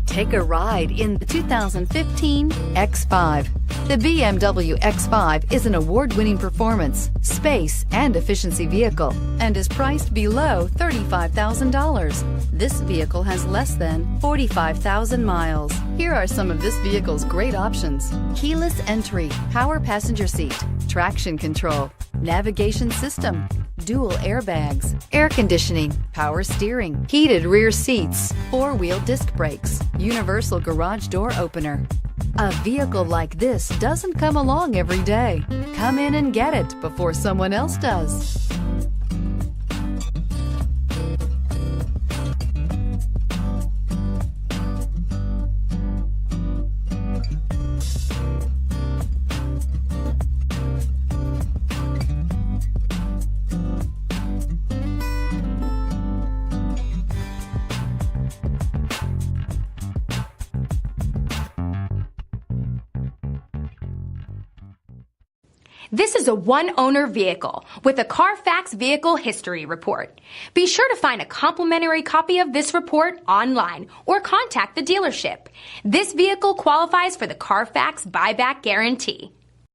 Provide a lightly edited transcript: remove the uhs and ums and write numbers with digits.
Take a ride in the 2015 X5. The BMW X5 is an award-winning performance, space, and efficiency vehicle and is priced below $35,000. This vehicle has less than 45,000 miles. Here are some of this vehicle's great options: keyless entry, power passenger seat, traction control, navigation system, dual airbags, air conditioning, power steering, heated rear seats, four-wheel disc brakes, universal garage door opener. A vehicle like this doesn't come along every day. Come in and get it before someone else does. This is a one-owner vehicle with a Carfax Vehicle History Report. Be sure to find a complimentary copy of this report online or contact the dealership. This vehicle qualifies for the Carfax Buyback Guarantee.